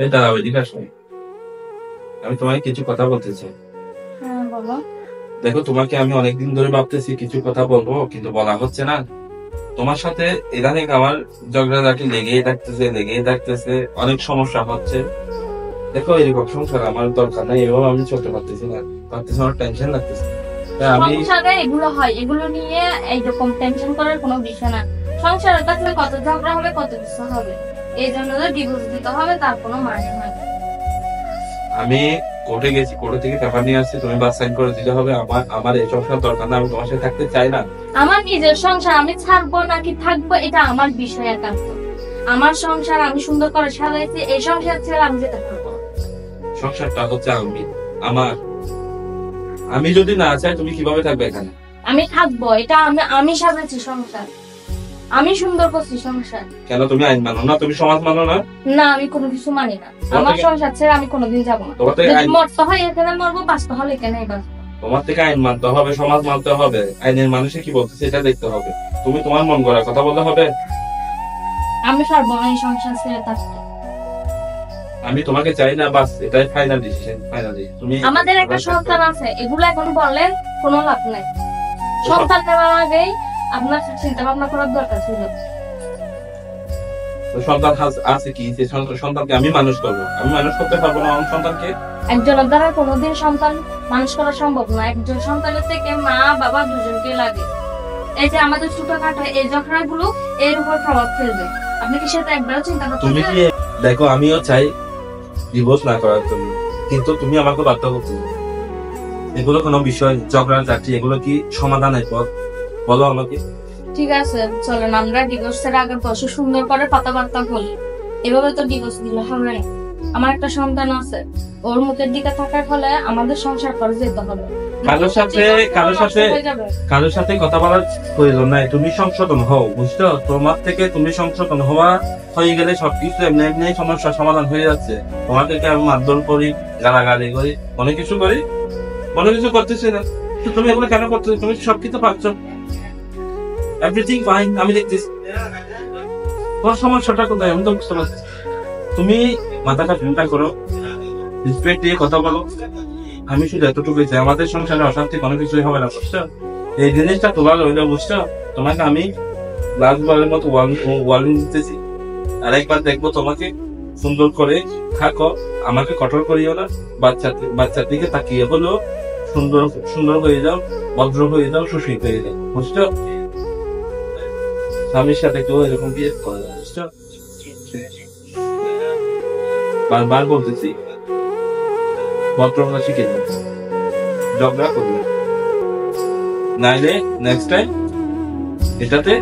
এই দাঁড়াও, এদিকে আসো। আমি তোমাকে কিছু কথা বলতে চাই। হ্যাঁ বলো। দেখো, তোমাকে আমি অনেকদিন ধরে ভাবতেছি কিছু কথা বলবো, কিন্তু বলা হচ্ছে না। তোমার সাথে ইদানিং আমার ঝগড়াঝাটি লেগেই থাকতেছে, অনেক সমস্যা হচ্ছে। দেখো, এরকম সংসার আমার দরকার নাই, এভাবে আমি চলতে পারতেছি না, আমার টেনশন লাগতেছে। তাই আমি সংসারে এগুলো হয়, এগুলো নিয়ে এইরকম টেনশন করার কোনো বিষয় না। সংসারে থাকলে কত ঝগড়া হবে, কত কিছু হবে। এই জন্য তো ডিভোর্স দিতে হবে, তার কোনো মানে হয় না। আমি কোর্টে গেছি, কোর্টে থেকে পেপার নিয়ে আসছি, তুমি বাস সাইন করে দিতে হবে। আমার এই সংসার দরকার না, আমি তোমার সাথে থাকতে চাই না। আমার নিজের সংসার, আমি ছাড়বো নাকি থাকবো এটা আমার বিষয় একান্ত। আমার সংসার আমি সুন্দর করে সাজাইছি, এই সংসার ছেড়ে আমি যেতে পারবো না। সংসারটা হচ্ছে আমার আমি যদি না চাই, তুমি কিভাবে থাকবে এখানে? আমি থাকবো, এটা আমি সাজাইছি সংসার, আমি সুন্দর করছি সংসার। কেন তুমি আইন মানো না, তুমি সমাজ মানো না? না, আমি কোনো কিছু মানি না। আমার সংসার ছেড়ে আমি কোনোদিন যাবো না। তোমার থেকে যদি আইন মরতে হয় এখানে মরবো, বাঁচতে হলে এখানেই বাঁচবো। তোমার থেকে আইন মানতে হবে, সমাজ মানতে হবে, আইনের মানুষে কি বলতেছে এটা দেখতে হবে। তুমি তোমার মন গড়া কথা বলতে হবে। আমি পারবো না এই সংসার ছেড়ে থাকতে। আমি তোমাকে চাই না, বাস এটাই ফাইনাল ডিসিশন, ফাইনালি তুমি। আমাদের একটা সন্তান আছে, এগুলো এখন বললেন কোনো লাভ নাই। সন্তান নেওয়ার আগেই আপনার চিন্তা ভাবনা করার দরকার ছিল। সন্তান আছে কি, যে সন্তানকে আমি মানুষ করবো? আমি মানুষ করতে পারবো না আমার সন্তানকে? একজনের দ্বারা কোনোদিন সন্তান মানুষ করা সম্ভব না। একজন সন্তানের থেকে মা বাবা দুজনকে লাগে। এই যে আমাদের ছোটখাটো এই ঝগড়াগুলো এর উপর প্রভাব ফেলবে। আপনি কি সেটা একবারও চিন্তা তুমি করতে? কি দেখো, আমিও চাই ডিভোর্স না করার জন্য, কিন্তু তুমি আমাকে বাধ্য করছো। এগুলো কোনো বিষয়, ঝগড়া ঝাঁটি, এগুলো কি সমাধানের পথ? বলো আমাকে। ঠিক আছে, চলেন আমরা ডিভোর্সের আগে বসে সুন্দর করে কথাবার্তা বলি। এভাবে তো ডিভোর্স দিলে হবে না। আমার একটা সন্তান আছে, ওর মুখের দিকে থাকার ফলে আমাদের সংসার করে যেতে হবে। কারোর সাথে কথা বলার প্রয়োজন নাই। তুমি সংশোধন হও, বুঝছো? তোমার থেকে তুমি সংশোধন হয়ে গেলে সবকিছু এমনি এমনি সমস্যার সমাধান হয়ে যাচ্ছে। তোমাদেরকে আমি মারধর করি, গালাগালি করি, অনেক কিছু করি, অনেক কিছু করতেছি না। তো তুমি এগুলো কেন করতেছো? তুমি সবকিছু পাচ্ছ, এভরিথিং ফাইন, আমি দেখতেছি। তোমার সমস্যাটা কোথায় আমি তো বুঝতে পারছি। তুমি মাথাটা ঠান্ডা করো, রেসপেক্ট দিয়ে কথা বলো। আমি শুধু এতটুকুই চাই, আমাদের সংসারে অশান্তি কোনো কিছুই হবে না, বুঝছো? এই জিনিসটা তোমার হইলো, বুঝছো? তোমাকে আমি লাস্টবারের মতো ওয়ার্নিং দিতেছি। আরেকবার দেখবো তোমাকে সুন্দর করে থাকো, আমাকে কঠোর করিও না। বাচ্চার দিকে তাকিয়ে বলো, সুন্দর সুন্দর হয়ে যাও, ভদ্র হয়ে যাও, সুশীল হয়ে যাও, বুঝছো? স্বামীর সাথে কেউ এরকম বিয়ে করে না, বুঝছো? বারবার বলতেছি, ভদ্রতা শিখে যাও, ঝগড়া করবে নাইলে নেক্সট টাইম এটাতে